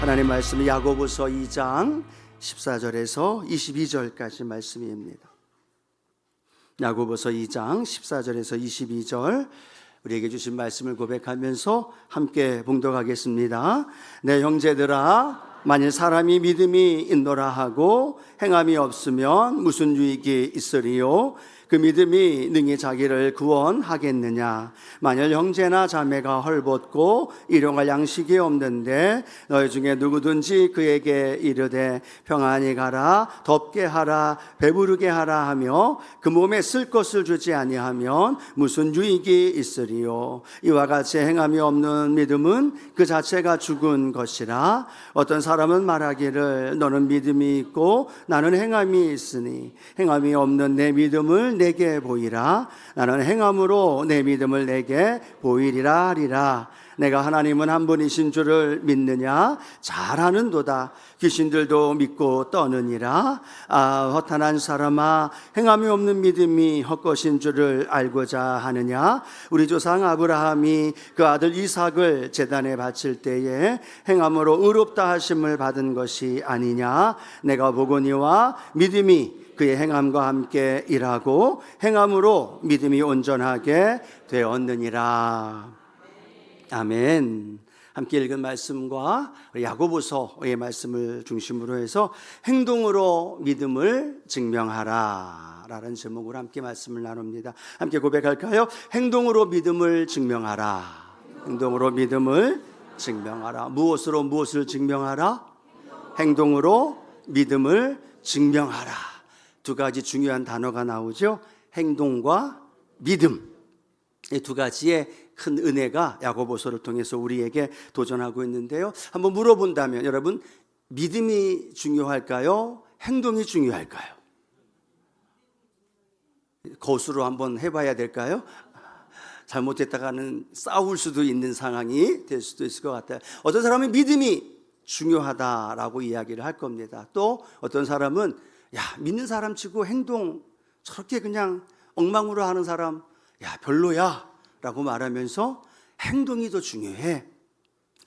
하나님 말씀은 야고보서 2장 14절에서 22절까지 말씀입니다. 야고보서 2장 14절에서 22절 우리에게 주신 말씀을 고백하면서 함께 봉독하겠습니다. 내 형제들아, 만일 사람이 믿음이 있노라 하고 행함이 없으면 무슨 유익이 있으리요? 그 믿음이 능히 자기를 구원하겠느냐? 만일 형제나 자매가 헐벗고 일용할 양식이 없는데 너희 중에 누구든지 그에게 이르되 평안히 가라, 덥게 하라, 배부르게 하라 하며 그 몸에 쓸 것을 주지 아니하면 무슨 유익이 있으리요? 이와 같이 행함이 없는 믿음은 그 자체가 죽은 것이라. 어떤 사람은 말하기를 너는 믿음이 있고 나는 행함이 있으니 행함이 없는 내 믿음을 내게 보이라. 나는 행함으로 내 믿음을 내게 보이리라 하리라. 내가 하나님은 한 분이신 줄을 믿느냐? 잘하는도다. 귀신들도 믿고 떠느니라. 허탄한 사람아, 행함이 없는 믿음이 헛것인 줄을 알고자 하느냐? 우리 조상 아브라함이 그 아들 이삭을 제단에 바칠 때에 행함으로 의롭다 하심을 받은 것이 아니냐? 내가 보거니와 믿음이 그의 행함과 함께 일하고 행함으로 믿음이 온전하게 되었느니라. 아멘. 함께 읽은 말씀과 야고보서의 말씀을 중심으로 해서 행동으로 믿음을 증명하라 라는 제목으로 함께 말씀을 나눕니다. 함께 고백할까요? 행동으로 믿음을 증명하라. 행동으로 믿음을 증명하라. 무엇으로 무엇을 증명하라? 행동으로 믿음을 증명하라. 두 가지 중요한 단어가 나오죠. 행동과 믿음. 이 두 가지의 큰 은혜가 야고보서를 통해서 우리에게 도전하고 있는데요. 한번 물어본다면 여러분, 믿음이 중요할까요? 행동이 중요할까요? 거수로 한번 해봐야 될까요? 잘못했다가는 싸울 수도 있는 상황이 될 수도 있을 것 같아요. 어떤 사람은 믿음이 중요하다라고 이야기를 할 겁니다. 또 어떤 사람은 믿는 사람 치고 행동 저렇게 그냥 엉망으로 하는 사람 별로야 라고 말하면서 행동이 더 중요해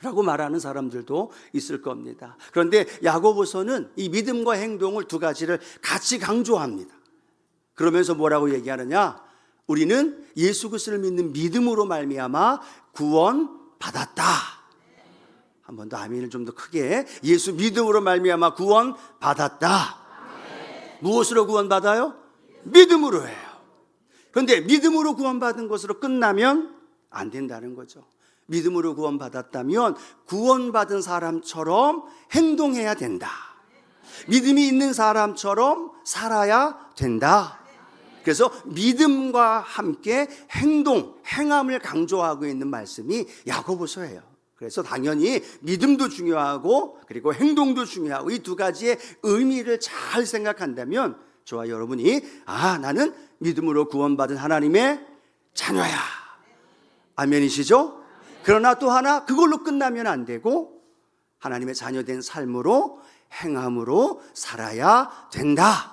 라고 말하는 사람들도 있을 겁니다. 그런데 야고보서는 이 믿음과 행동을 두 가지를 같이 강조합니다. 그러면서 뭐라고 얘기하느냐? 우리는 예수 그리스도를 믿는 믿음으로 말미암아 구원받았다. 한 번 더 아멘을 좀 더 크게. 예수 믿음으로 말미암아 구원받았다. 무엇으로 구원받아요? 믿음으로 해요. 그런데 믿음으로 구원받은 것으로 끝나면 안 된다는 거죠. 믿음으로 구원받았다면 구원받은 사람처럼 행동해야 된다. 믿음이 있는 사람처럼 살아야 된다. 그래서 믿음과 함께 행동, 행함을 강조하고 있는 말씀이 야고보서예요. 그래서 당연히 믿음도 중요하고 그리고 행동도 중요하고 이 두 가지의 의미를 잘 생각한다면 저와 여러분이 나는 믿음으로 구원받은 하나님의 자녀야. 아멘이시죠? 그러나 또 하나 그걸로 끝나면 안 되고 하나님의 자녀된 삶으로 행함으로 살아야 된다.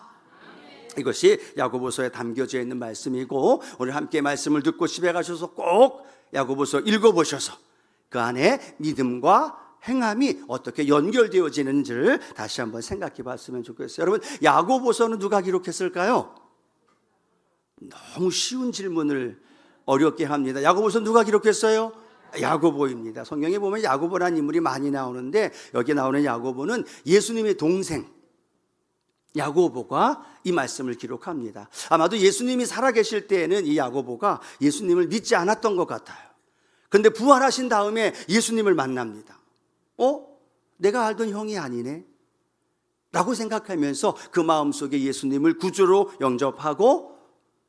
이것이 야고보서에 담겨져 있는 말씀이고 오늘 함께 말씀을 듣고 집에 가셔서 꼭 야고보서 읽어보셔서 그 안에 믿음과 행함이 어떻게 연결되어지는지를 다시 한번 생각해 봤으면 좋겠어요. 여러분, 야고보서는 누가 기록했을까요? 너무 쉬운 질문을 어렵게 합니다. 야고보서 누가 기록했어요? 야고보입니다. 성경에 보면 야고보라는 인물이 많이 나오는데 여기 나오는 야고보는 예수님의 동생 야고보가 이 말씀을 기록합니다. 아마도 예수님이 살아계실 때에는 이 야고보가 예수님을 믿지 않았던 것 같아요. 그런데 부활하신 다음에 예수님을 만납니다. 내가 알던 형이 아니네 라고 생각하면서 그 마음속에 예수님을 구주로 영접하고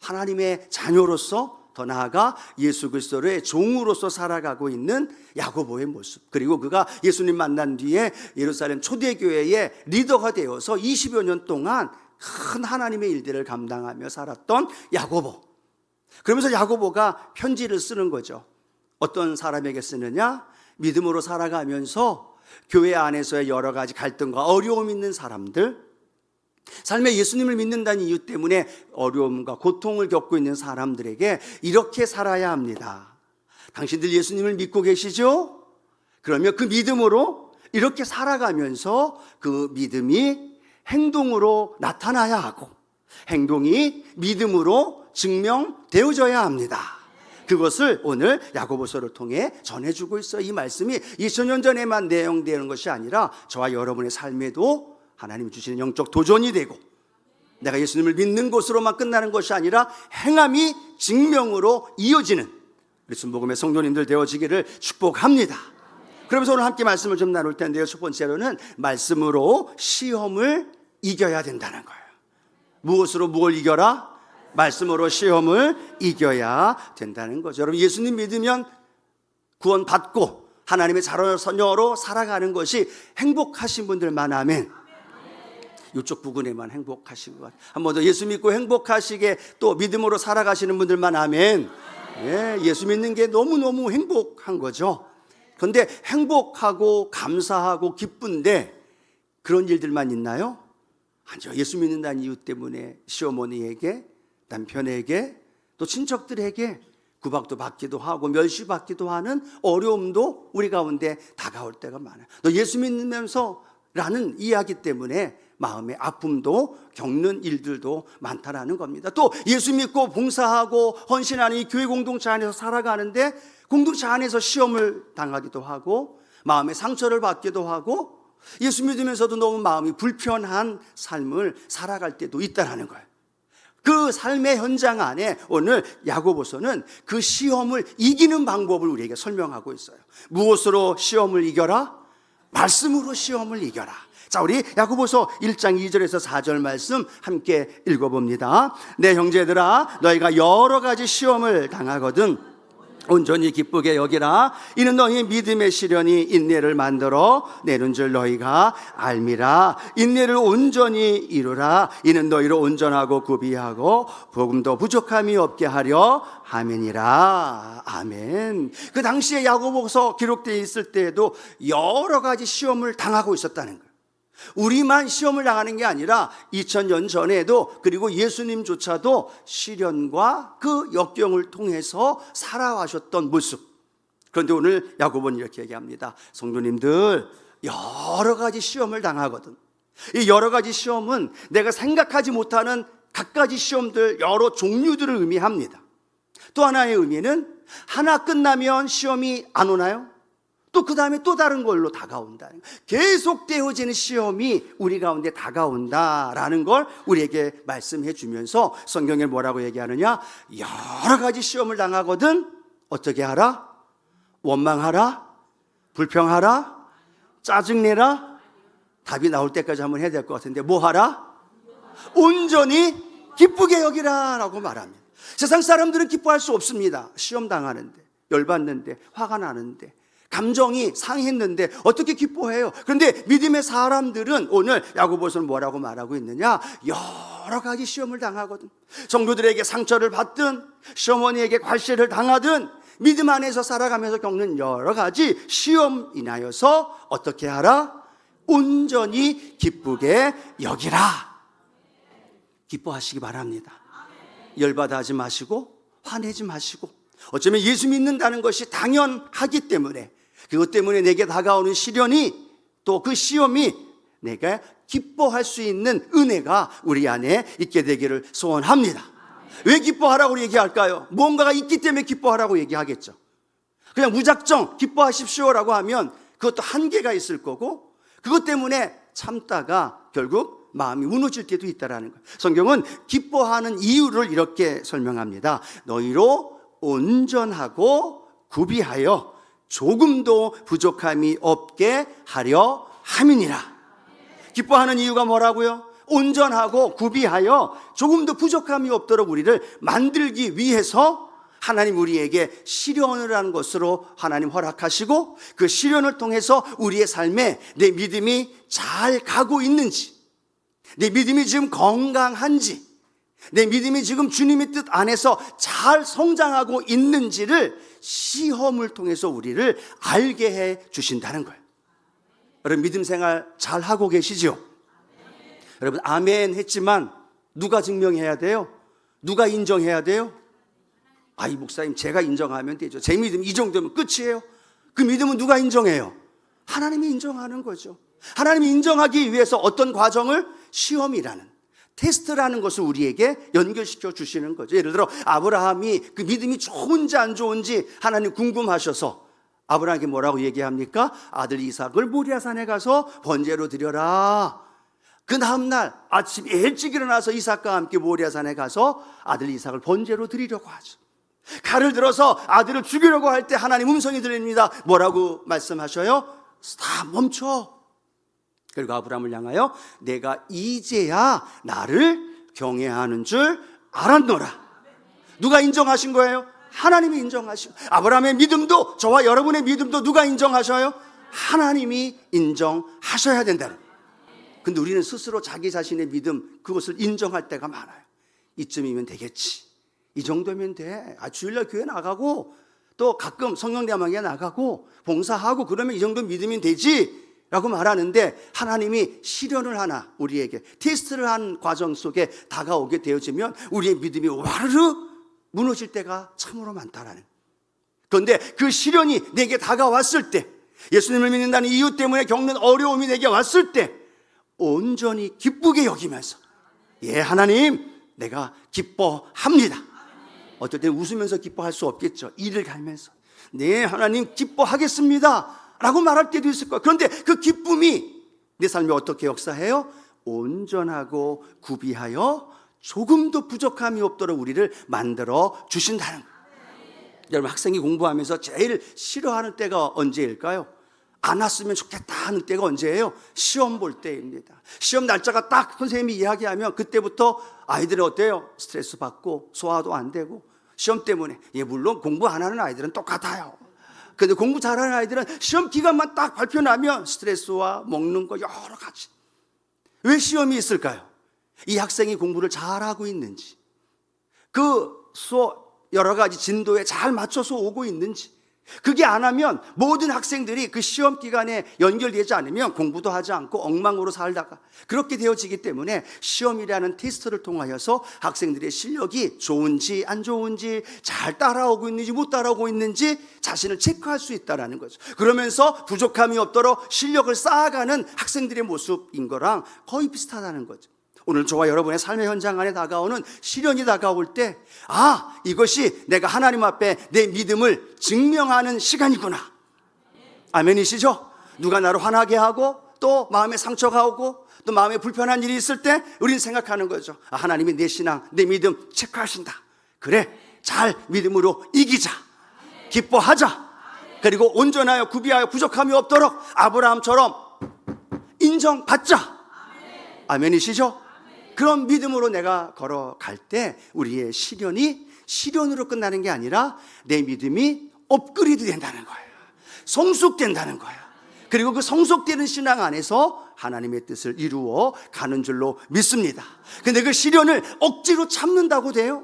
하나님의 자녀로서 더 나아가 예수 그리스도의 종으로서 살아가고 있는 야고보의 모습, 그리고 그가 예수님 만난 뒤에 예루살렘 초대교회의 리더가 되어서 20여 년 동안 큰 하나님의 일들을 감당하며 살았던 야고보. 그러면서 야고보가 편지를 쓰는 거죠. 어떤 사람에게 쓰느냐? 믿음으로 살아가면서 교회 안에서의 여러 가지 갈등과 어려움 있는 사람들, 삶에 예수님을 믿는다는 이유 때문에 어려움과 고통을 겪고 있는 사람들에게 이렇게 살아야 합니다. 당신들 예수님을 믿고 계시죠? 그러면 그 믿음으로 이렇게 살아가면서 그 믿음이 행동으로 나타나야 하고 행동이 믿음으로 증명되어져야 합니다. 그것을 오늘 야고보서를 통해 전해주고 있어요. 이 말씀이 2000년 전에만 내용되는 것이 아니라 저와 여러분의 삶에도 하나님이 주시는 영적 도전이 되고 내가 예수님을 믿는 것으로만 끝나는 것이 아니라 행함이 증명으로 이어지는 우리 순복음의 성도님들 되어지기를 축복합니다. 그러면서 오늘 함께 말씀을 좀 나눌 텐데요. 첫 번째로는 말씀으로 시험을 이겨야 된다는 거예요. 무엇으로 뭘 이겨라? 말씀으로 시험을 이겨야 된다는 거죠. 여러분, 예수님 믿으면 구원받고 하나님의 자녀로 살아가는 것이 행복하신 분들만 하면 이쪽 부분에만 행복하신 것. 한 번 더 예수 믿고 행복하시게 또 믿음으로 살아가시는 분들만 아멘. 예, 예수 믿는 게 너무너무 행복한 거죠. 그런데 행복하고 감사하고 기쁜데 그런 일들만 있나요? 아니요. 예수 믿는다는 이유 때문에 시어머니에게, 남편에게, 또 친척들에게 구박도 받기도 하고 멸시받기도 하는 어려움도 우리 가운데 다가올 때가 많아요. 너 예수 믿으면서 라는 이야기 때문에 마음의 아픔도 겪는 일들도 많다라는 겁니다. 또 예수 믿고 봉사하고 헌신하는 이 교회 공동체 안에서 살아가는데 공동체 안에서 시험을 당하기도 하고 마음의 상처를 받기도 하고 예수 믿으면서도 너무 마음이 불편한 삶을 살아갈 때도 있다라는 거예요. 그 삶의 현장 안에 오늘 야고보서는 그 시험을 이기는 방법을 우리에게 설명하고 있어요. 무엇으로 시험을 이겨라? 말씀으로 시험을 이겨라. 자, 우리 야고보서 1장 2절에서 4절 말씀 함께 읽어봅니다. 내 형제들아, 너희가 여러 가지 시험을 당하거든 온전히 기쁘게 여기라. 이는 너희 믿음의 시련이 인내를 만들어 내는 줄 너희가 알미라. 인내를 온전히 이루라. 이는 너희를 온전하고 구비하고 복음도 부족함이 없게 하려 함이니라. 아멘. 그 당시에 야고보서 기록되어 있을 때에도 여러 가지 시험을 당하고 있었다는 거예요. 우리만 시험을 당하는 게 아니라 2000년 전에도 그리고 예수님조차도 시련과 그 역경을 통해서 살아와셨던 모습. 그런데 오늘 야고보는 이렇게 얘기합니다. 성도님들 여러 가지 시험을 당하거든. 이 여러 가지 시험은 내가 생각하지 못하는 갖가지 시험들 여러 종류들을 의미합니다. 또 하나의 의미는 하나 끝나면 시험이 안 오나요? 또 그 다음에 또 다른 걸로 다가온다. 계속 되어지는 시험이 우리 가운데 다가온다라는 걸 우리에게 말씀해 주면서 성경에 뭐라고 얘기하느냐? 여러 가지 시험을 당하거든 어떻게 하라? 원망하라? 불평하라? 짜증내라? 답이 나올 때까지 한번 해야 될 것 같은데 뭐 하라? 온전히 기쁘게 여기라 라고 말합니다. 세상 사람들은 기뻐할 수 없습니다. 시험 당하는데, 열받는데, 화가 나는데, 감정이 상했는데 어떻게 기뻐해요? 그런데 믿음의 사람들은 오늘 야고보서는 뭐라고 말하고 있느냐? 여러 가지 시험을 당하거든. 성도들에게 상처를 받든 시어머니에게 괄시를 당하든 믿음 안에서 살아가면서 겪는 여러 가지 시험 인하여서 어떻게 하라? 온전히 기쁘게 여기라. 기뻐하시기 바랍니다. 열받아 하지 마시고 화내지 마시고 어쩌면 예수 믿는다는 것이 당연하기 때문에 그것 때문에 내게 다가오는 시련이 또 그 시험이 내가 기뻐할 수 있는 은혜가 우리 안에 있게 되기를 소원합니다. 왜 기뻐하라고 얘기할까요? 무언가가 있기 때문에 기뻐하라고 얘기하겠죠. 그냥 무작정 기뻐하십시오라고 하면 그것도 한계가 있을 거고 그것 때문에 참다가 결국 마음이 무너질 때도 있다라는 거예요. 성경은 기뻐하는 이유를 이렇게 설명합니다. 너희로 온전하고 구비하여 조금도 부족함이 없게 하려 함이니라. 기뻐하는 이유가 뭐라고요? 온전하고 구비하여 조금도 부족함이 없도록 우리를 만들기 위해서 하나님 우리에게 시련을 하는 것으로 하나님 허락하시고 그 시련을 통해서 우리의 삶에 내 믿음이 잘 가고 있는지, 내 믿음이 지금 건강한지, 내 믿음이 지금 주님의 뜻 안에서 잘 성장하고 있는지를 시험을 통해서 우리를 알게 해 주신다는 거예요. 여러분 믿음 생활 잘 하고 계시죠? 여러분 아멘 했지만 누가 증명해야 돼요? 누가 인정해야 돼요? 이 목사님 제가 인정하면 되죠. 제 믿음 이 정도면 끝이에요. 그 믿음은 누가 인정해요? 하나님이 인정하는 거죠. 하나님이 인정하기 위해서 어떤 과정을, 시험이라는, 테스트라는 것을 우리에게 연결시켜 주시는 거죠. 예를 들어 아브라함이 그 믿음이 좋은지 안 좋은지 하나님 궁금하셔서 아브라함에게 뭐라고 얘기합니까? 아들 이삭을 모리아산에 가서 번제로 드려라. 그 다음날 아침 일찍 일어나서 이삭과 함께 모리아산에 가서 아들 이삭을 번제로 드리려고 하죠. 칼을 들어서 아들을 죽이려고 할 때 하나님 음성이 들립니다. 뭐라고 말씀하셔요? 다 멈춰. 그리고 아브라함을 향하여 내가 이제야 나를 경외하는 줄 알았노라. 누가 인정하신 거예요? 하나님이 인정하시고, 아브라함의 믿음도, 저와 여러분의 믿음도 누가 인정하셔요? 하나님이 인정하셔야 된다는 거예요. 근데 우리는 스스로 자기 자신의 믿음, 그것을 인정할 때가 많아요. 이쯤이면 되겠지, 이 정도면 돼, 주일날 교회 나가고 또 가끔 성령대망에 나가고 봉사하고 그러면 이 정도 믿으면 되지 라고 말하는데, 하나님이 시련을 하나 우리에게 테스트를 한 과정 속에 다가오게 되어지면 우리의 믿음이 와르르 무너질 때가 참으로 많다라는. 그런데 그 시련이 내게 다가왔을 때, 예수님을 믿는다는 이유 때문에 겪는 어려움이 내게 왔을 때 온전히 기쁘게 여기면서, 예, 하나님 내가 기뻐합니다. 어떨 때 웃으면서 기뻐할 수 없겠죠. 이를 갈면서 네 하나님 기뻐하겠습니다 라고 말할 때도 있을 거예요. 그런데 그 기쁨이 내 삶에 어떻게 역사해요? 온전하고 구비하여 조금도 부족함이 없도록 우리를 만들어 주신다는 거예요. 여러분, 학생이 공부하면서 제일 싫어하는 때가 언제일까요? 안 왔으면 좋겠다 하는 때가 언제예요? 시험 볼 때입니다. 시험 날짜가 딱 선생님이 이야기하면 그때부터 아이들은 어때요? 스트레스 받고 소화도 안 되고, 시험 때문에. 예, 물론 공부 안 하는 아이들은 똑같아요. 근데 공부 잘하는 아이들은 시험 기간만 딱 발표 나면 스트레스와 먹는 거 여러 가지. 왜 시험이 있을까요? 이 학생이 공부를 잘하고 있는지, 그 수업 여러 가지 진도에 잘 맞춰서 오고 있는지. 그게 안 하면 모든 학생들이 그 시험 기간에 연결되지 않으면 공부도 하지 않고 엉망으로 살다가 그렇게 되어지기 때문에 시험이라는 테스트를 통하여서 학생들의 실력이 좋은지 안 좋은지, 잘 따라오고 있는지 못 따라오고 있는지 자신을 체크할 수 있다는 거죠. 그러면서 부족함이 없도록 실력을 쌓아가는 학생들의 모습인 거랑 거의 비슷하다는 거죠. 오늘 저와 여러분의 삶의 현장 안에 다가오는 시련이 다가올 때, 아, 이것이 내가 하나님 앞에 내 믿음을 증명하는 시간이구나. 아멘이시죠? 누가 나를 화나게 하고 또 마음에 상처가 오고 또 마음에 불편한 일이 있을 때 우리는 생각하는 거죠. 아, 하나님이 내 신앙, 내 믿음 체크하신다. 그래, 잘 믿음으로 이기자, 기뻐하자. 그리고 온전하여 구비하여 부족함이 없도록 아브라함처럼 인정받자. 아멘이시죠? 그런 믿음으로 내가 걸어갈 때 우리의 시련이 시련으로 끝나는 게 아니라 내 믿음이 업그레이드 된다는 거예요. 성숙된다는 거예요. 그리고 그 성숙되는 신앙 안에서 하나님의 뜻을 이루어 가는 줄로 믿습니다. 근데 그 시련을 억지로 참는다고 돼요?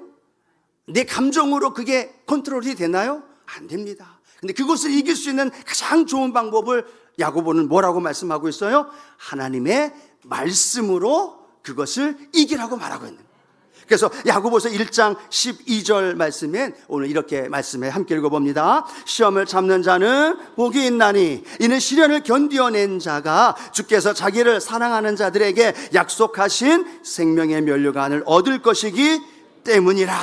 내 감정으로 그게 컨트롤이 되나요? 안 됩니다. 근데 그것을 이길 수 있는 가장 좋은 방법을 야고보는 뭐라고 말씀하고 있어요? 하나님의 말씀으로 그것을 이기라고 말하고 있는 거예요. 그래서 야고보서 1장 12절 말씀엔 오늘 이렇게 말씀해 함께 읽어봅니다. 시험을 참는 자는 복이 있나니 이는 시련을 견디어낸 자가 주께서 자기를 사랑하는 자들에게 약속하신 생명의 면류관을 얻을 것이기 때문이라.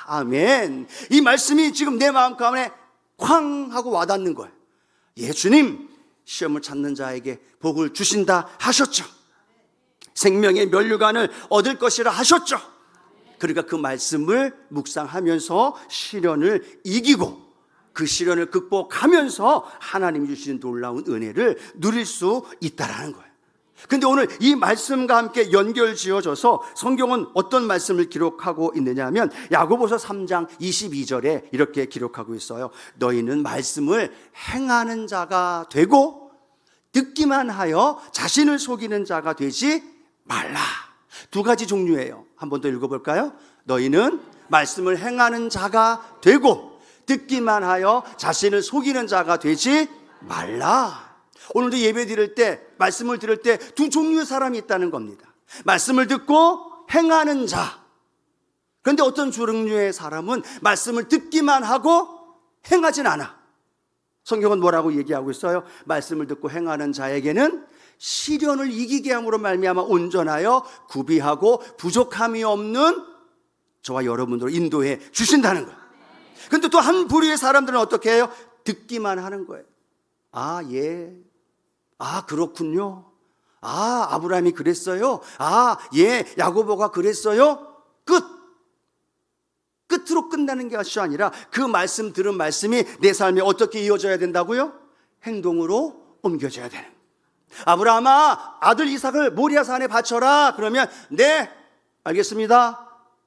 아멘. 이 말씀이 지금 내 마음 가운데 쾅 하고 와닿는 거예요. 예, 주님 시험을 참는 자에게 복을 주신다 하셨죠. 생명의 면류관을 얻을 것이라 하셨죠. 그러니까 그 말씀을 묵상하면서 시련을 이기고 그 시련을 극복하면서 하나님이 주시는 놀라운 은혜를 누릴 수 있다라는 거예요. 근데 오늘 이 말씀과 함께 연결 지어져서 성경은 어떤 말씀을 기록하고 있느냐 하면 야고보서 3장 22절에 이렇게 기록하고 있어요. 너희는 말씀을 행하는 자가 되고 듣기만 하여 자신을 속이는 자가 되지 말라. 두 가지 종류예요. 한 번 더 읽어볼까요? 너희는 말씀을 행하는 자가 되고 듣기만 하여 자신을 속이는 자가 되지 말라. 오늘도 예배 드릴 때, 말씀을 들을 때 두 종류의 사람이 있다는 겁니다. 말씀을 듣고 행하는 자. 그런데 어떤 종류의 사람은 말씀을 듣기만 하고 행하진 않아. 성경은 뭐라고 얘기하고 있어요? 말씀을 듣고 행하는 자에게는 시련을 이기게 함으로 말미암아 온전하여 구비하고 부족함이 없는 저와 여러분들을 인도해 주신다는 거예요. 근데 또 한 부류의 사람들은 어떻게 해요? 듣기만 하는 거예요. 아, 예. 아, 그렇군요. 아, 아브라함이 그랬어요. 아, 예. 야고보가 그랬어요. 끝으로 끝나는 것이 아니라 그 말씀 들은 말씀이 내 삶에 어떻게 이어져야 된다고요? 행동으로 옮겨져야 되는. 아브라함아, 아들 이삭을 모리아 산에 바쳐라. 그러면 네, 알겠습니다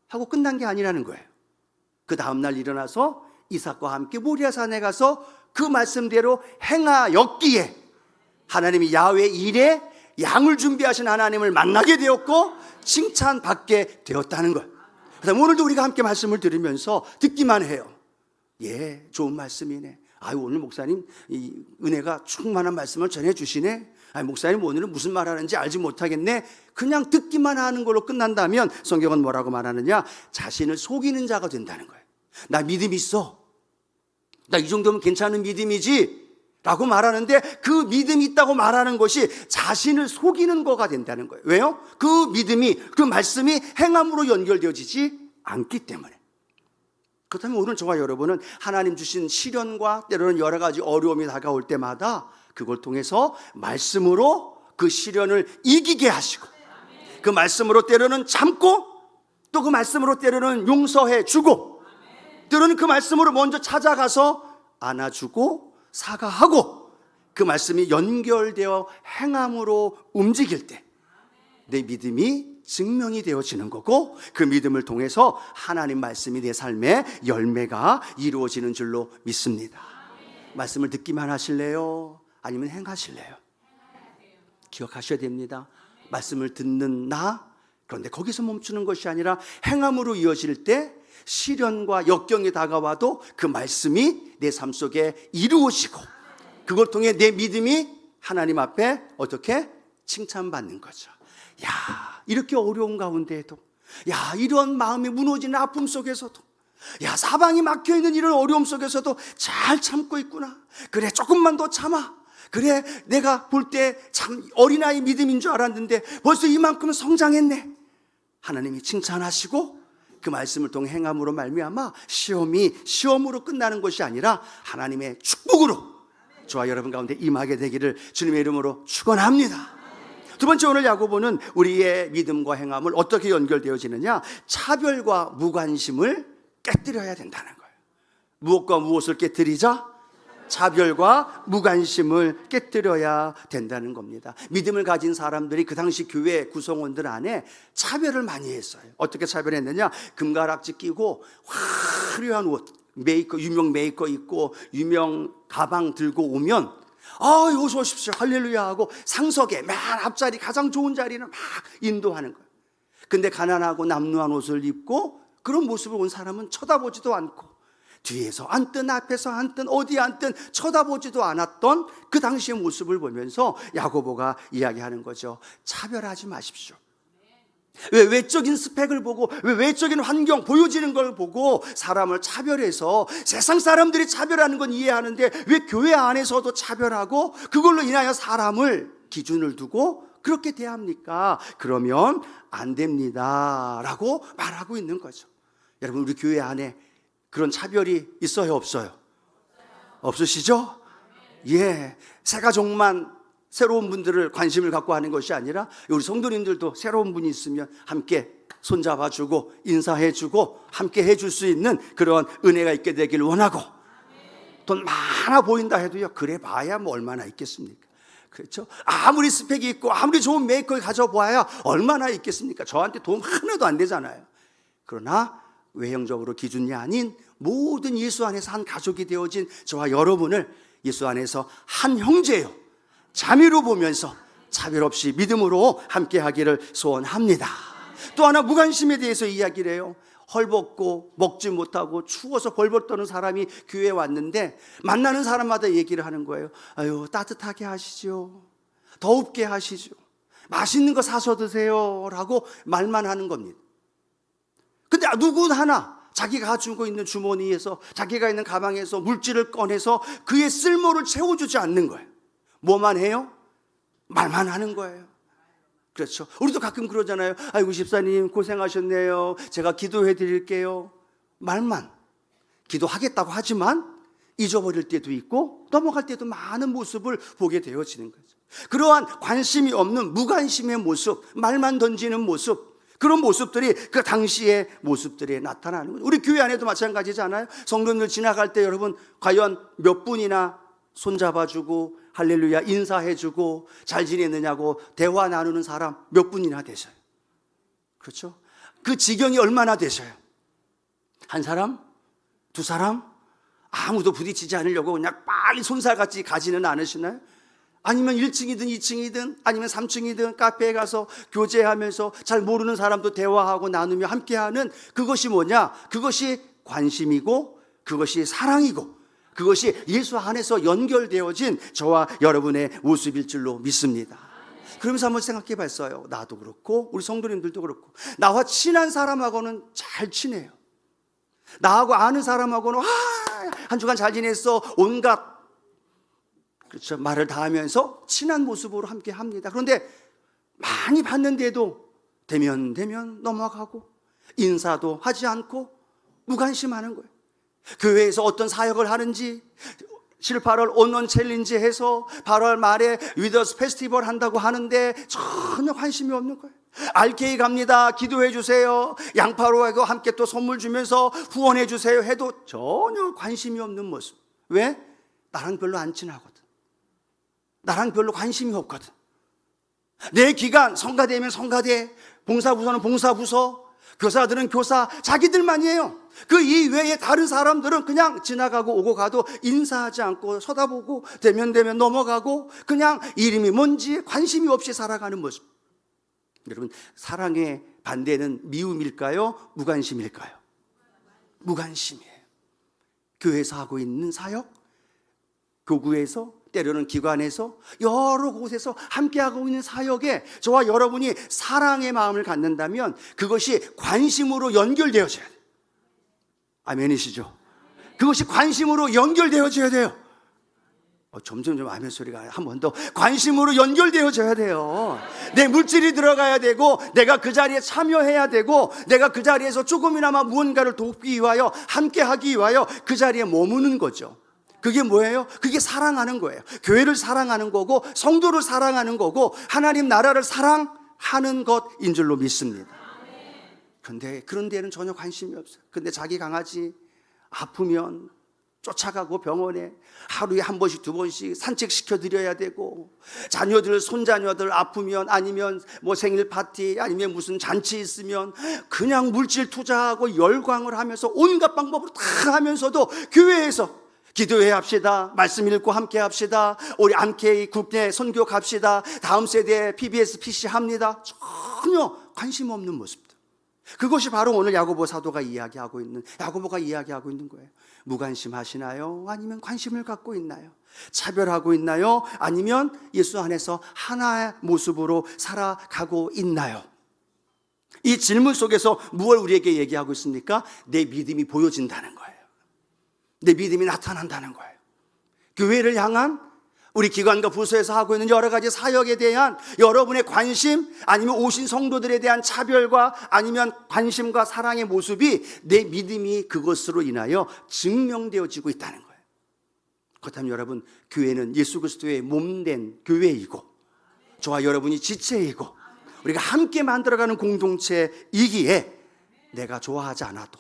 하고 끝난 게 아니라는 거예요. 그 다음날 일어나서 이삭과 함께 모리아 산에 가서 그 말씀대로 행하였기에 하나님이 야훼 일에 양을 준비하신 하나님을 만나게 되었고 칭찬받게 되었다는 거예요. 그래서 오늘도 우리가 함께 말씀을 들으면서 듣기만 해요. 예, 좋은 말씀이네. 아유, 오늘 목사님 이 은혜가 충만한 말씀을 전해주시네. 아유, 목사님 오늘은 무슨 말 하는지 알지 못하겠네. 그냥 듣기만 하는 걸로 끝난다면 성경은 뭐라고 말하느냐? 자신을 속이는 자가 된다는 거예요. 나 믿음 있어. 나 이 정도면 괜찮은 믿음이지 라고 말하는데 그 믿음이 있다고 말하는 것이 자신을 속이는 거가 된다는 거예요. 왜요? 그 믿음이, 그 말씀이 행함으로 연결되어지지 않기 때문에. 그렇다면 오늘 저와 여러분은 하나님 주신 시련과 때로는 여러 가지 어려움이 다가올 때마다 그걸 통해서 말씀으로 그 시련을 이기게 하시고 그 말씀으로 때로는 참고 또 그 말씀으로 때로는 용서해 주고 때로는 그 말씀으로 먼저 찾아가서 안아주고 사과하고 그 말씀이 연결되어 행함으로 움직일 때 내 믿음이 증명이 되어지는 거고 그 믿음을 통해서 하나님 말씀이 내 삶의 열매가 이루어지는 줄로 믿습니다. 말씀을 듣기만 하실래요? 아니면 행하실래요? 기억하셔야 됩니다. 말씀을 듣는 나, 그런데 거기서 멈추는 것이 아니라 행함으로 이어질 때 시련과 역경이 다가와도 그 말씀이 내 삶 속에 이루어지고 그걸 통해 내 믿음이 하나님 앞에 어떻게 칭찬받는 거죠. 야, 이렇게 어려운 가운데에도, 야, 이런 마음이 무너지는 아픔 속에서도, 야, 사방이 막혀있는 이런 어려움 속에서도 잘 참고 있구나. 그래, 조금만 더 참아. 그래, 내가 볼 때 참 어린아이 믿음인 줄 알았는데 벌써 이만큼은 성장했네. 하나님이 칭찬하시고 그 말씀을 통해 행함으로 말미암아 시험이 시험으로 끝나는 것이 아니라 하나님의 축복으로 저와 여러분 가운데 임하게 되기를 주님의 이름으로 축원합니다. 두 번째, 오늘 야고보는 우리의 믿음과 행함을 어떻게 연결되어지느냐? 차별과 무관심을 깨뜨려야 된다는 거예요. 무엇과 무엇을 깨뜨리자? 차별과 무관심을 깨뜨려야 된다는 겁니다. 믿음을 가진 사람들이 그 당시 교회 구성원들 안에 차별을 많이 했어요. 어떻게 차별했느냐? 금가락지 끼고 화려한 옷, 유명 메이커 입고 유명 가방 들고 오면 어서 오십시오 할렐루야 하고 상석에 맨 앞자리 가장 좋은 자리는 막 인도하는 거예요. 근데 가난하고 남루한 옷을 입고 그런 모습을 온 사람은 쳐다보지도 않고 뒤에서 앉든 앞에서 앉든 어디 앉든 쳐다보지도 않았던 그 당시의 모습을 보면서 야고보가 이야기하는 거죠. 차별하지 마십시오. 왜 외적인 스펙을 보고, 왜 외적인 환경 보여지는 걸 보고 사람을 차별해서, 세상 사람들이 차별하는 건 이해하는데 왜 교회 안에서도 차별하고 그걸로 인하여 사람을 기준을 두고 그렇게 대합니까? 그러면 안 됩니다 라고 말하고 있는 거죠. 여러분, 우리 교회 안에 그런 차별이 있어요, 없어요? 없으시죠? 예, 새 가족만 새로운 분들을 관심을 갖고 하는 것이 아니라 우리 성도님들도 새로운 분이 있으면 함께 손잡아주고 인사해주고 함께 해줄 수 있는 그런 은혜가 있게 되길 원하고, 돈 많아 보인다 해도요, 그래 봐야 뭐 얼마나 있겠습니까? 그렇죠? 아무리 스펙이 있고 아무리 좋은 메이커를 가져봐야 얼마나 있겠습니까? 저한테 도움 하나도 안 되잖아요. 그러나 외형적으로 기준이 아닌 모든 예수 안에서 한 가족이 되어진 저와 여러분을 예수 안에서 한 형제요, 자매로 보면서 차별 없이 믿음으로 함께 하기를 소원합니다. 또 하나, 무관심에 대해서 이야기를 해요. 헐벗고 먹지 못하고 추워서 벌벌 떠는 사람이 교회에 왔는데 만나는 사람마다 얘기를 하는 거예요. 아유, 따뜻하게 하시죠, 더웁게 하시죠, 맛있는 거 사서 드세요 라고 말만 하는 겁니다. 근데 누구 하나 자기가 가지고 있는 주머니에서, 자기가 있는 가방에서 물질을 꺼내서 그의 쓸모를 채워주지 않는 거예요. 뭐만 해요? 말만 하는 거예요. 그렇죠. 우리도 가끔 그러잖아요. 아이고 집사님 고생하셨네요. 제가 기도해 드릴게요. 말만. 기도하겠다고 하지만 잊어버릴 때도 있고 넘어갈 때도 많은 모습을 보게 되어지는 거죠. 그러한 관심이 없는 무관심의 모습, 말만 던지는 모습, 그런 모습들이 그 당시의 모습들에 나타나는 거죠. 우리 교회 안에도 마찬가지지 않아요? 성도님들 지나갈 때 여러분 과연 몇 분이나 손잡아주고 할렐루야 인사해주고 잘 지냈느냐고 대화 나누는 사람 몇 분이나 되셔요? 그렇죠? 그 지경이 얼마나 되셔요? 한 사람? 두 사람? 아무도 부딪히지 않으려고 그냥 빨리 손살같이 가지는 않으시나요? 아니면 1층이든 2층이든 아니면 3층이든 카페에 가서 교제하면서 잘 모르는 사람도 대화하고 나누며 함께하는 그것이 뭐냐? 그것이 관심이고 그것이 사랑이고 그것이 예수 안에서 연결되어진 저와 여러분의 모습일 줄로 믿습니다. 그러면서 한번 생각해 봤어요. 나도 그렇고 우리 성도님들도 그렇고 나와 친한 사람하고는 잘 친해요. 나하고 아는 사람하고는 한 주간 잘 지냈어 온갖 그렇죠 말을 다 하면서 친한 모습으로 함께 합니다. 그런데 많이 봤는데도 되면 넘어가고 인사도 하지 않고 무관심하는 거예요. 교회에서 어떤 사역을 하는지 7, 8월 온원 챌린지 해서 8월 말에 위더스 페스티벌 한다고 하는데 전혀 관심이 없는 거예요. RK 갑니다. 기도해 주세요. 양파로하고 함께 또 선물 주면서 후원해 주세요 해도 전혀 관심이 없는 모습. 왜? 나랑 별로 안 친하거든. 나랑 별로 관심이 없거든. 내 기간 성가대면 성가대, 봉사부서는 봉사부서, 교사들은 교사, 자기들만이에요. 그 이외에 다른 사람들은 그냥 지나가고 오고 가도 인사하지 않고 쳐다보고 되면 넘어가고 그냥 이름이 뭔지 관심이 없이 살아가는 모습. 여러분 사랑의 반대는 미움일까요? 무관심일까요? 무관심이에요. 교회에서 하고 있는 사역, 교구에서 때로는 기관에서 여러 곳에서 함께하고 있는 사역에 저와 여러분이 사랑의 마음을 갖는다면 그것이 관심으로 연결되어져야 돼요. 아멘이시죠? 그것이 관심으로 연결되어져야 돼요. 점점 아멘 소리가 한 번 더 관심으로 연결되어져야 돼요. 내 물질이 들어가야 되고 내가 그 자리에 참여해야 되고 내가 그 자리에서 조금이나마 무언가를 돕기 위하여 함께하기 위하여 그 자리에 머무는 거죠. 그게 뭐예요? 그게 사랑하는 거예요. 교회를 사랑하는 거고 성도를 사랑하는 거고 하나님 나라를 사랑하는 것인 줄로 믿습니다. 그런데 그런 데는 전혀 관심이 없어요. 근데 자기 강아지 아프면 쫓아가고 병원에 하루에 한 번씩 두 번씩 산책시켜 드려야 되고 자녀들 손자녀들 아프면 아니면 뭐 생일 파티 아니면 무슨 잔치 있으면 그냥 물질 투자하고 열광을 하면서 온갖 방법으로 다 하면서도 교회에서 기도회 합시다. 말씀 읽고 함께 합시다. 우리 암케이 국내 선교 갑시다. 다음 세대에 PBS PC 합니다. 전혀 관심 없는 모습들. 그것이 바로 오늘 야고보 사도가 이야기하고 있는 야고보가 이야기하고 있는 거예요. 무관심하시나요? 아니면 관심을 갖고 있나요? 차별하고 있나요? 아니면 예수 안에서 하나의 모습으로 살아가고 있나요? 이 질문 속에서 무엇을 우리에게 얘기하고 있습니까? 내 믿음이 보여진다는 거예요. 내 믿음이 나타난다는 거예요. 교회를 향한 우리 기관과 부서에서 하고 있는 여러 가지 사역에 대한 여러분의 관심 아니면 오신 성도들에 대한 차별과 아니면 관심과 사랑의 모습이 내 믿음이 그것으로 인하여 증명되어지고 있다는 거예요. 그렇다면 여러분 교회는 예수 그리스도의 몸된 교회이고 저와 여러분이 지체이고 우리가 함께 만들어가는 공동체이기에 내가 좋아하지 않아도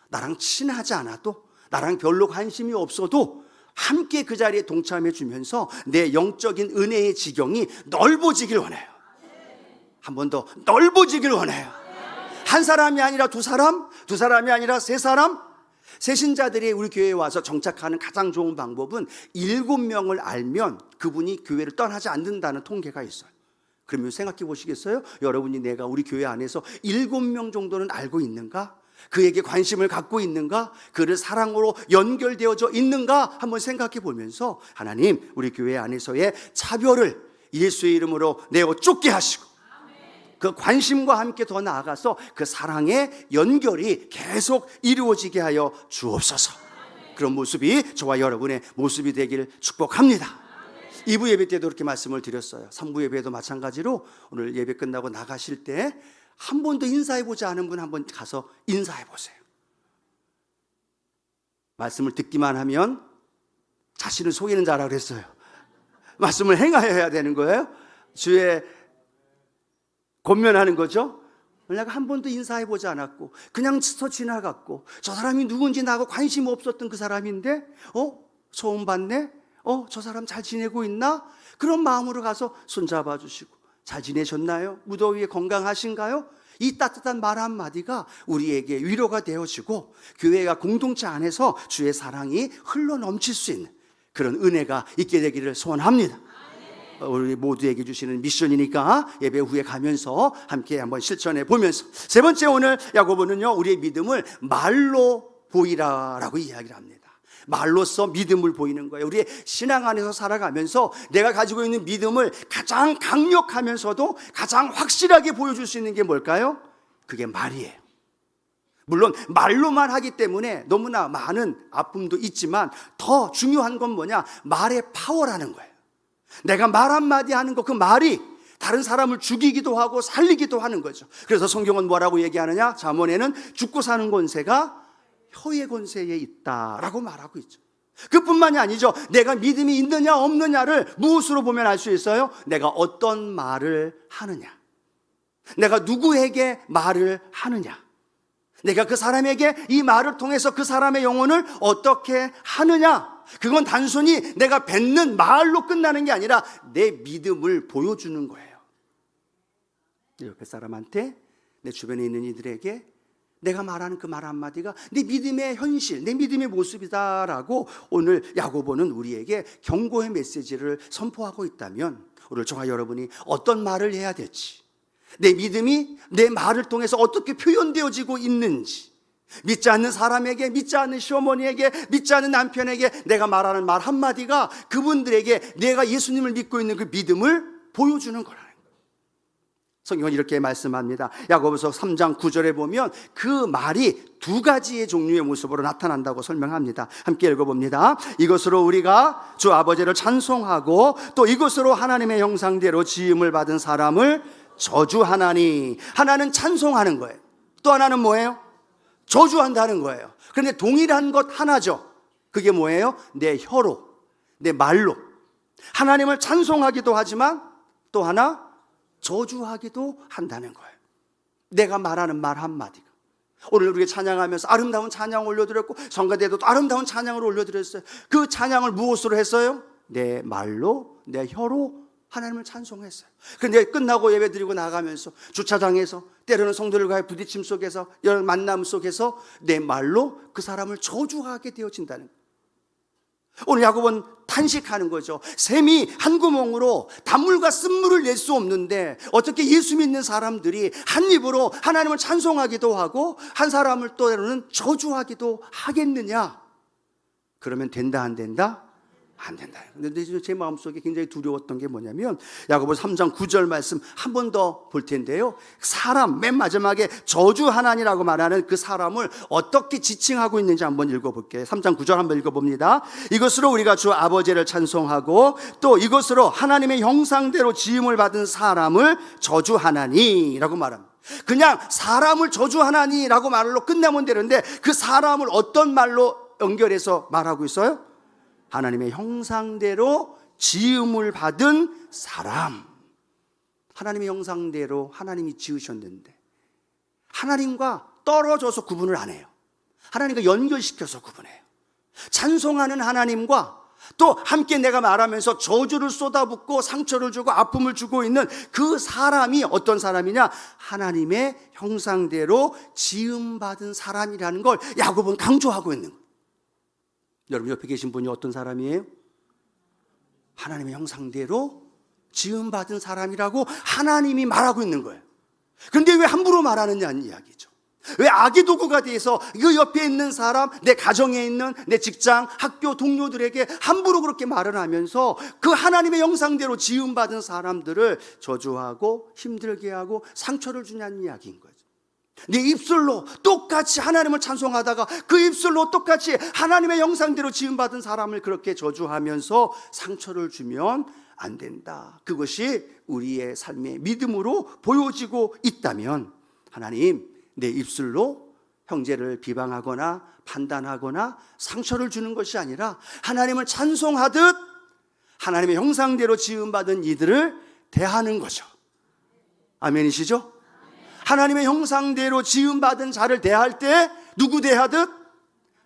나랑 친하지 않아도 나랑 별로 관심이 없어도 함께 그 자리에 동참해 주면서 내 영적인 은혜의 지경이 넓어지길 원해요. 한 번 더 넓어지길 원해요. 한 사람이 아니라 두 사람, 두 사람이 아니라 세 사람. 새신자들이 우리 교회에 와서 정착하는 가장 좋은 방법은 7명을 알면 그분이 교회를 떠나지 않는다는 통계가 있어요. 그러면 생각해 보시겠어요? 여러분이 내가 우리 교회 안에서 7명 정도는 알고 있는가? 그에게 관심을 갖고 있는가? 그를 사랑으로 연결되어져 있는가? 한번 생각해 보면서 하나님 우리 교회 안에서의 차별을 예수의 이름으로 내어 쫓게 하시고 그 관심과 함께 더 나아가서 그 사랑의 연결이 계속 이루어지게 하여 주옵소서. 그런 모습이 저와 여러분의 모습이 되기를 축복합니다. 2부 예배 때도 그렇게 말씀을 드렸어요. 3부 예배도 마찬가지로 오늘 예배 끝나고 나가실 때 한 번도 인사해보지 않은 분 한번 가서 인사해보세요. 말씀을 듣기만 하면 자신을 속이는 자라 그랬어요. 말씀을 행하여야 되는 거예요. 주의 권면하는 거죠. 내가 한 번도 인사해보지 않았고 그냥 스쳐 지나갔고 저 사람이 누군지 나하고 관심 없었던 그 사람인데 소원 받네? 저 사람 잘 지내고 있나? 그런 마음으로 가서 손잡아 주시고 잘 지내셨나요? 무더위에 건강하신가요? 이 따뜻한 말 한마디가 우리에게 위로가 되어지고 교회가 공동체 안에서 주의 사랑이 흘러 넘칠 수 있는 그런 은혜가 있게 되기를 소원합니다. 우리 모두에게 주시는 미션이니까 예배 후에 가면서 함께 한번 실천해 보면서 세 번째 오늘 야고보는요 우리의 믿음을 말로 보이라라고 이야기를 합니다. 말로써 믿음을 보이는 거예요. 우리의 신앙 안에서 살아가면서 내가 가지고 있는 믿음을 가장 강력하면서도 가장 확실하게 보여줄 수 있는 게 뭘까요? 그게 말이에요. 물론 말로만 하기 때문에 너무나 많은 아픔도 있지만 더 중요한 건 뭐냐? 말의 파워라는 거예요. 내가 말 한마디 하는 거, 그 말이 다른 사람을 죽이기도 하고 살리기도 하는 거죠. 그래서 성경은 뭐라고 얘기하느냐? 잠언에는 죽고 사는 권세가 혀의 권세에 있다라고 말하고 있죠. 그뿐만이 아니죠. 내가 믿음이 있느냐 없느냐를 무엇으로 보면 알 수 있어요? 내가 어떤 말을 하느냐, 내가 누구에게 말을 하느냐, 내가 그 사람에게 이 말을 통해서 그 사람의 영혼을 어떻게 하느냐. 그건 단순히 내가 뱉는 말로 끝나는 게 아니라 내 믿음을 보여주는 거예요. 내 옆에 사람한테, 내 주변에 있는 이들에게 내가 말하는 그 말 한마디가 내 믿음의 현실, 내 믿음의 모습이다라고 오늘 야고보는 우리에게 경고의 메시지를 선포하고 있다면 오늘 저와 여러분이 어떤 말을 해야 될지, 내 믿음이 내 말을 통해서 어떻게 표현되어지고 있는지, 믿지 않는 사람에게, 믿지 않는 시어머니에게, 믿지 않는 남편에게 내가 말하는 말 한마디가 그분들에게 내가 예수님을 믿고 있는 그 믿음을 보여주는 거라는 거예요. 성경은 이렇게 말씀합니다. 야고보서 3장 9절에 보면 그 말이 두 가지의 종류의 모습으로 나타난다고 설명합니다. 함께 읽어봅니다. 이것으로 우리가 주 아버지를 찬송하고 또 이것으로 하나님의 형상대로 지음을 받은 사람을 저주하나니. 하나는 찬송하는 거예요. 또 하나는 뭐예요? 저주한다는 거예요. 그런데 동일한 것 하나죠. 그게 뭐예요? 내 혀로, 내 말로 하나님을 찬송하기도 하지만 또 하나 저주하기도 한다는 거예요. 내가 말하는 말 한마디가. 오늘 우리가 찬양하면서 아름다운 찬양 올려드렸고 성가대도 또 아름다운 찬양을 올려드렸어요. 그 찬양을 무엇으로 했어요? 내 말로, 내 혀로 하나님을 찬송했어요. 그런데 끝나고 예배 드리고 나가면서 주차장에서 때로는 성도들과의 부딪힘 속에서 이런 만남 속에서 내 말로 그 사람을 저주하게 되어진다는 거예요. 오늘 야고보는 탄식하는 거죠. 샘이 한 구멍으로 단물과 쓴물을 낼 수 없는데 어떻게 예수 믿는 사람들이 한 입으로 하나님을 찬송하기도 하고 한 사람을 또 때로는 저주하기도 하겠느냐? 그러면 된다 안 된다? 안 된다. 근데 제 마음속에 굉장히 두려웠던 게 뭐냐면 야고보서 3장 9절 말씀 한 번 더 볼 텐데요. 사람 맨 마지막에 저주하나니라고 말하는 그 사람을 어떻게 지칭하고 있는지 한번 읽어볼게요. 3장 9절 한번 읽어봅니다. 이것으로 우리가 주 아버지를 찬송하고 또 이것으로 하나님의 형상대로 지음을 받은 사람을 저주하나니라고 말합니다. 그냥 사람을 저주하나니라고 말로 끝내면 되는데 그 사람을 어떤 말로 연결해서 말하고 있어요? 하나님의 형상대로 지음을 받은 사람. 하나님의 형상대로 하나님이 지으셨는데 하나님과 떨어져서 구분을 안 해요. 하나님과 연결시켜서 구분해요. 찬송하는 하나님과 또 함께 내가 말하면서 저주를 쏟아붓고 상처를 주고 아픔을 주고 있는 그 사람이 어떤 사람이냐? 하나님의 형상대로 지음받은 사람이라는 걸 야고보는 강조하고 있는 거예요. 여러분 옆에 계신 분이 어떤 사람이에요? 하나님의 형상대로 지음받은 사람이라고 하나님이 말하고 있는 거예요. 그런데 왜 함부로 말하느냐는 이야기죠. 왜 악의 도구가 돼서 그 옆에 있는 사람, 내 가정에 있는 내 직장, 학교 동료들에게 함부로 그렇게 말을 하면서 그 하나님의 형상대로 지음받은 사람들을 저주하고 힘들게 하고 상처를 주냐는 이야기인 거죠. 네 입술로 똑같이 하나님을 찬송하다가 그 입술로 똑같이 하나님의 형상대로 지음받은 사람을 그렇게 저주하면서 상처를 주면 안 된다. 그것이 우리의 삶의 믿음으로 보여지고 있다면 하나님, 내 입술로 형제를 비방하거나 판단하거나 상처를 주는 것이 아니라 하나님을 찬송하듯 하나님의 형상대로 지음받은 이들을 대하는 거죠. 아멘이시죠? 하나님의 형상대로 지음받은 자를 대할 때 누구 대하듯?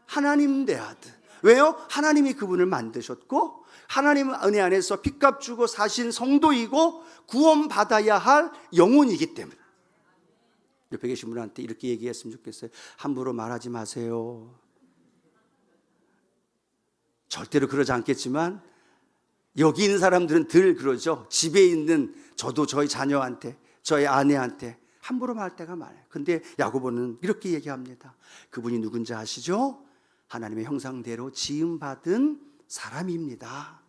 하나님 대하듯. 왜요? 하나님이 그분을 만드셨고 하나님 은혜 안에서 핏값 주고 사신 성도이고 구원받아야 할 영혼이기 때문에. 옆에 계신 분한테 이렇게 얘기했으면 좋겠어요. 함부로 말하지 마세요. 절대로 그러지 않겠지만 여기 있는 사람들은 늘 그러죠. 집에 있는 저도 저희 자녀한테, 저희 아내한테 함부로 말할 때가 많아요. 근데 야고보는 이렇게 얘기합니다. 그분이 누군지 아시죠? 하나님의 형상대로 지음받은 사람입니다.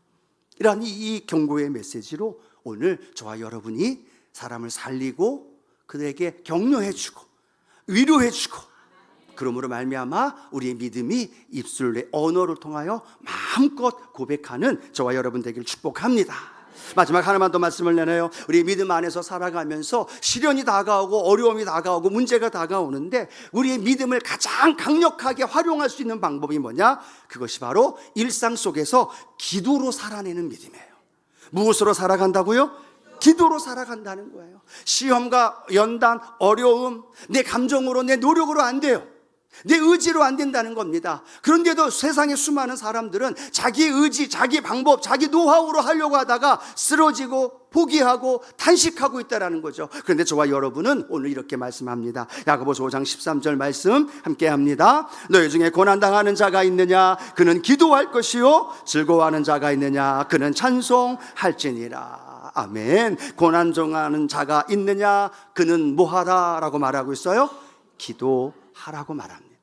이런 이 경고의 메시지로 오늘 저와 여러분이 사람을 살리고 그들에게 격려해주고 위로해주고 그러므로 말미암아 우리의 믿음이 입술의 언어를 통하여 마음껏 고백하는 저와 여러분 되기를 축복합니다. 마지막 하나만 더 말씀을 내놔요. 우리 믿음 안에서 살아가면서 시련이 다가오고 어려움이 다가오고 문제가 다가오는데 우리의 믿음을 가장 강력하게 활용할 수 있는 방법이 뭐냐? 그것이 바로 일상 속에서 기도로 살아내는 믿음이에요. 무엇으로 살아간다고요? 기도로 살아간다는 거예요. 시험과 연단, 어려움, 내 감정으로 내 노력으로 안 돼요. 내 의지로 안 된다는 겁니다. 그런데도 세상의 수많은 사람들은 자기 의지, 자기 방법, 자기 노하우로 하려고 하다가 쓰러지고 포기하고 단식하고 있다는 거죠. 그런데 저와 여러분은 오늘 이렇게 말씀합니다. 야고보서 5장 13절 말씀 함께 합니다. 너희 중에 고난당하는 자가 있느냐? 그는 기도할 것이요 즐거워하는 자가 있느냐? 그는 찬송할지니라. 아멘. 고난 당하는 자가 있느냐? 그는 뭐하라? 라고 말하고 있어요? 기도하라고 말합니다.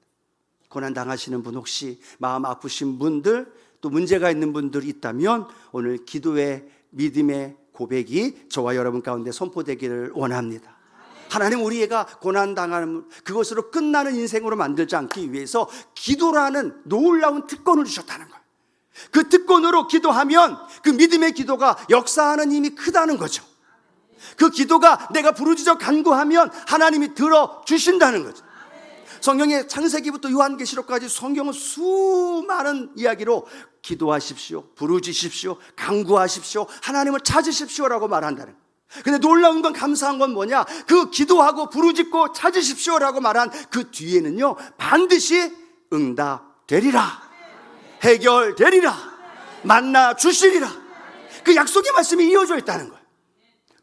고난 당하시는 분, 혹시 마음 아프신 분들, 또 문제가 있는 분들이 있다면 오늘 기도의 믿음의 고백이 저와 여러분 가운데 선포되기를 원합니다. 하나님 우리가 고난당하는 그것으로 끝나는 인생으로 만들지 않기 위해서 기도라는 놀라운 특권을 주셨다는 거예요. 그 특권으로 기도하면 그 믿음의 기도가 역사하는 힘이 크다는 거죠. 그 기도가 내가 부르짖어 간구하면 하나님이 들어주신다는 거죠. 성경의 창세기부터 요한계시록까지 성경은 수많은 이야기로 기도하십시오, 부르짖으십시오, 간구하십시오, 하나님을 찾으십시오라고 말한다는 거예요. 근데 놀라운 건, 감사한 건 뭐냐? 그 기도하고 부르짖고 찾으십시오라고 말한 그 뒤에는요 반드시 응답되리라, 해결되리라, 만나 주시리라, 그 약속의 말씀이 이어져 있다는 거예요.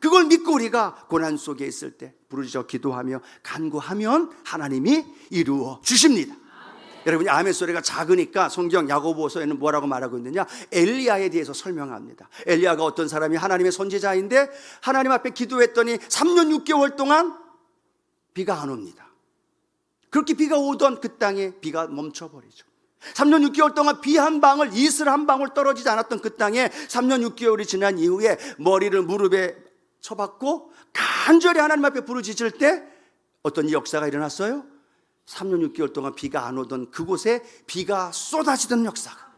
그걸 믿고 우리가 고난 속에 있을 때 부르짖어 기도하며 간구하면 하나님이 이루어 주십니다. 여러분이 아멘 소리가 작으니까 성경 야고보서에는 뭐라고 말하고 있느냐? 엘리야에 대해서 설명합니다. 엘리야가 어떤 사람이 하나님의 선지자인데 하나님 앞에 기도했더니 3년 6개월 동안 비가 안 옵니다. 그렇게 비가 오던 그 땅에 비가 멈춰버리죠. 3년 6개월 동안 비 한 방울, 이슬 한 방울 떨어지지 않았던 그 땅에 3년 6개월이 지난 이후에 머리를 무릎에 쳐박고 간절히 하나님 앞에 부르짖을 때 어떤 역사가 일어났어요? 3년 6개월 동안 비가 안 오던 그곳에 비가 쏟아지던 역사가.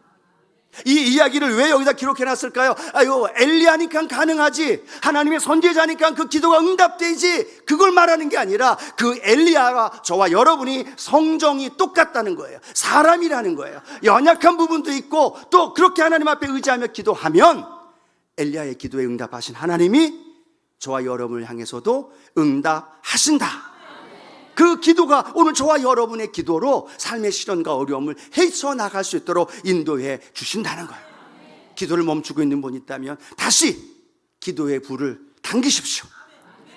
이 이야기를 왜 여기다 기록해놨을까요? 아유, 엘리야니까 가능하지, 하나님의 선지자니까 그 기도가 응답되지, 그걸 말하는 게 아니라 그 엘리야와 저와 여러분이 성정이 똑같다는 거예요. 사람이라는 거예요. 연약한 부분도 있고 또 그렇게 하나님 앞에 의지하며 기도하면 엘리야의 기도에 응답하신 하나님이 저와 여러분을 향해서도 응답하신다. 그 기도가 오늘 저와 여러분의 기도로 삶의 시련과 어려움을 헤쳐나갈 수 있도록 인도해 주신다는 거예요. 기도를 멈추고 있는 분이 있다면 다시 기도의 불을 당기십시오.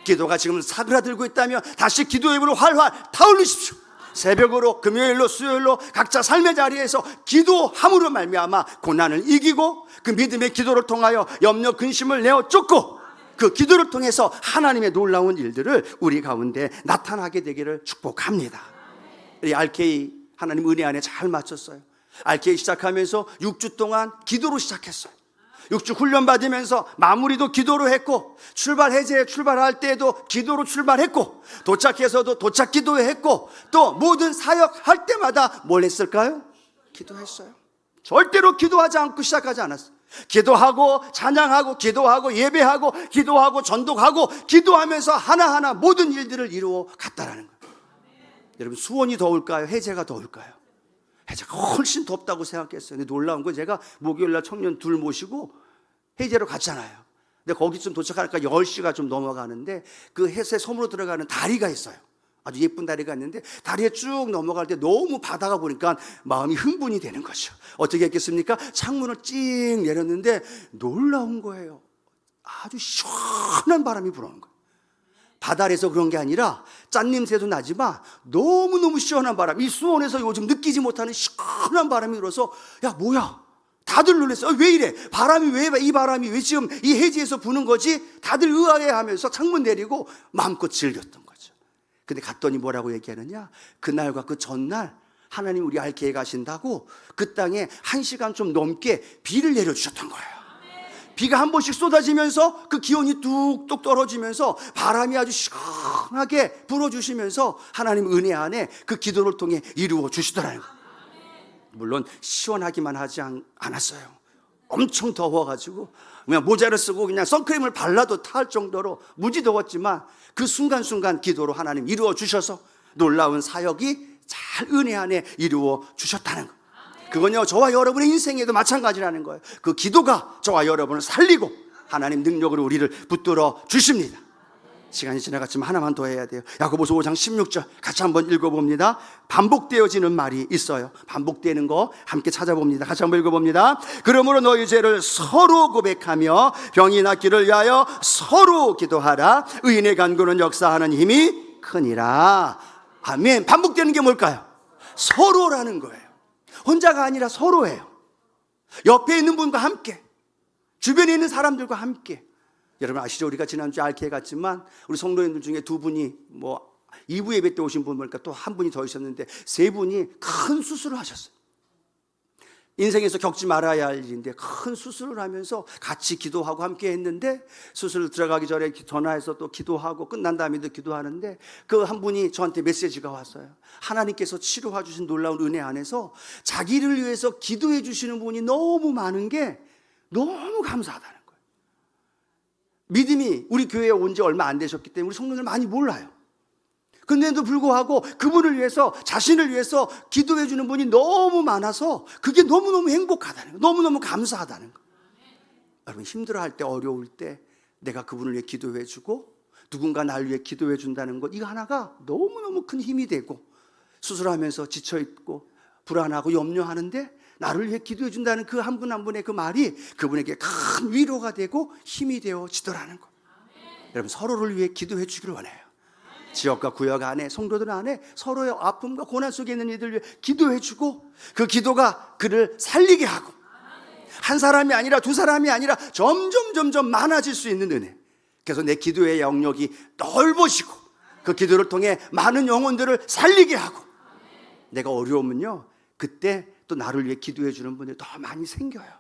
기도가 지금 사그라들고 있다면 다시 기도의 불을 활활 타올리십시오. 새벽으로, 금요일로, 수요일로 각자 삶의 자리에서 기도함으로 말미암아 고난을 이기고 그 믿음의 기도를 통하여 염려 근심을 내어 쫓고 그 기도를 통해서 하나님의 놀라운 일들을 우리 가운데 나타나게 되기를 축복합니다. 우리 RK 하나님 은혜 안에 잘 맞췄어요. RK 시작하면서 6주 동안 기도로 시작했어요. 6주 훈련 받으면서 마무리도 기도로 했고, 해제에 출발할 때에도 기도로 출발했고, 도착해서도 도착 기도했고, 또 모든 사역할 때마다 뭘 했을까요? 기도했어요. 절대로 기도하지 않고 시작하지 않았어요. 기도하고 찬양하고 기도하고 예배하고 기도하고 전독하고 기도하면서 하나하나 모든 일들을 이루어 갔다라는 거예요. 여러분, 수원이 더울까요? 해제가 더울까요? 해제가 훨씬 덥다고 생각했어요. 근데 놀라운 건 제가 목요일날 청년 둘 모시고 해제로 갔잖아요. 근데 거기쯤 도착하니까 10시가 좀 넘어가는데 그 해세 섬으로 들어가는 다리가 있어요. 아주 예쁜 다리가 있는데 다리에 쭉 넘어갈 때 너무 바다가 보니까 마음이 흥분이 되는 거죠. 어떻게 했겠습니까? 창문을 찡 내렸는데 놀라운 거예요. 아주 시원한 바람이 불어오는 거예요. 바다에서 그런 게 아니라 짠냄새도 나지만 너무너무 시원한 바람, 이 수원에서 요즘 느끼지 못하는 시원한 바람이 불어서 야 뭐야, 다들 놀랐어요. 왜 이래? 이 바람이 왜 지금 이 해지에서 부는 거지? 다들 의아해하면서 창문 내리고 마음껏 즐겼던 거죠. 근데 갔더니 뭐라고 얘기하느냐, 그날과 그 전날 하나님 우리 RK에 가신다고 그 땅에 1시간 좀 넘게 비를 내려주셨던 거예요. 비가 한 번씩 쏟아지면서 그 기온이 뚝뚝 떨어지면서 바람이 아주 시원하게 불어주시면서 하나님 은혜 안에 그 기도를 통해 이루어 주시더라고요. 물론 시원하기만 하지 않았어요. 엄청 더워가지고 그냥 모자를 쓰고 그냥 선크림을 발라도 탈 정도로 무지 더웠지만 그 순간순간 기도로 하나님 이루어 주셔서 놀라운 사역이 잘 은혜 안에 이루어 주셨다는 거. 그건요, 저와 여러분의 인생에도 마찬가지라는 거예요. 그 기도가 저와 여러분을 살리고 하나님 능력으로 우리를 붙들어 주십니다. 시간이 지나갔지만 하나만 더 해야 돼요. 야고보서 5장 16절 같이 한번 읽어봅니다. 반복되어지는 말이 있어요. 반복되는 거 함께 찾아봅니다. 같이 한번 읽어봅니다. 그러므로 너희 죄를 서로 고백하며 병이 낫기를 위하여 서로 기도하라. 의인의 간구는 역사하는 힘이 크니라. 아멘. 반복되는 게 뭘까요? 서로라는 거예요. 혼자가 아니라 서로예요. 옆에 있는 분과 함께, 주변에 있는 사람들과 함께. 여러분 아시죠? 우리가 지난주에 RK 갔지만 우리 성도님들 중에 두 분이 2부 예배 때 오신 분 보니까 또 한 분이 더 있었는데 세 분이 큰 수술을 하셨어요. 인생에서 겪지 말아야 할 일인데 큰 수술을 하면서 같이 기도하고 함께 했는데, 수술 들어가기 전에 전화해서 또 기도하고 끝난 다음에도 기도하는데 그 한 분이 저한테 메시지가 왔어요. 하나님께서 치료해 주신 놀라운 은혜 안에서 자기를 위해서 기도해 주시는 분이 너무 많은 게 너무 감사하다는 거예요. 믿음이 우리 교회에 온 지 얼마 안 되셨기 때문에 우리 성도들 많이 몰라요. 그런데도 불구하고 그분을 위해서, 자신을 위해서 기도해 주는 분이 너무 많아서 그게 너무너무 행복하다는 거예요. 너무너무 감사하다는 거예요. 여러분 힘들어할 때, 어려울 때 내가 그분을 위해 기도해 주고 누군가 나를 위해 기도해 준다는 것, 이거 하나가 너무너무 큰 힘이 되고, 수술하면서 지쳐있고 불안하고 염려하는데 나를 위해 기도해 준다는 그 한 분 한 분의 그 말이 그분에게 큰 위로가 되고 힘이 되어지더라는 거예요. 여러분 서로를 위해 기도해 주기를 원해요. 지역과 구역 안에, 성도들 안에 서로의 아픔과 고난 속에 있는 이들을 위해 기도해 주고, 그 기도가 그를 살리게 하고, 한 사람이 아니라 두 사람이 아니라 점점 많아질 수 있는 은혜. 그래서 내 기도의 영역이 넓어지고 그 기도를 통해 많은 영혼들을 살리게 하고, 내가 어려우면요 그때 또 나를 위해 기도해 주는 분들이 더 많이 생겨요.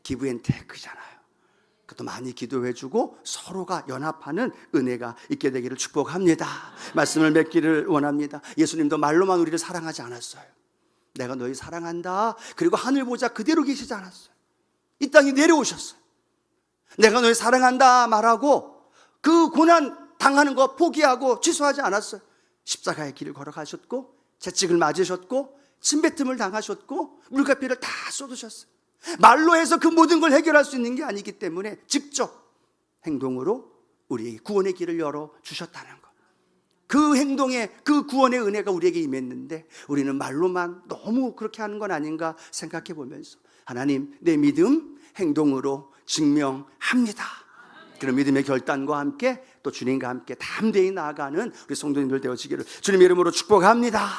기브 앤 테이크잖아요. 또 많이 기도해 주고 서로가 연합하는 은혜가 있게 되기를 축복합니다. 말씀을 맺기를 원합니다. 예수님도 말로만 우리를 사랑하지 않았어요. 내가 너희 사랑한다. 그리고 하늘 보좌 그대로 계시지 않았어요. 이 땅에 내려오셨어요. 내가 너희 사랑한다 말하고 그 고난 당하는 거 포기하고 취소하지 않았어요. 십자가의 길을 걸어가셨고 채찍을 맞으셨고 침뱉음을 당하셨고 물가피를 다 쏟으셨어요. 말로 해서 그 모든 걸 해결할 수 있는 게 아니기 때문에 직접 행동으로 우리에게 구원의 길을 열어주셨다는 것. 그 행동에 그 구원의 은혜가 우리에게 임했는데 우리는 말로만 너무 그렇게 하는 건 아닌가 생각해 보면서, 하나님 내 믿음 행동으로 증명합니다. 그런 믿음의 결단과 함께 또 주님과 함께 담대히 나아가는 우리 성도님들 되어지기를 주님의 이름으로 축복합니다.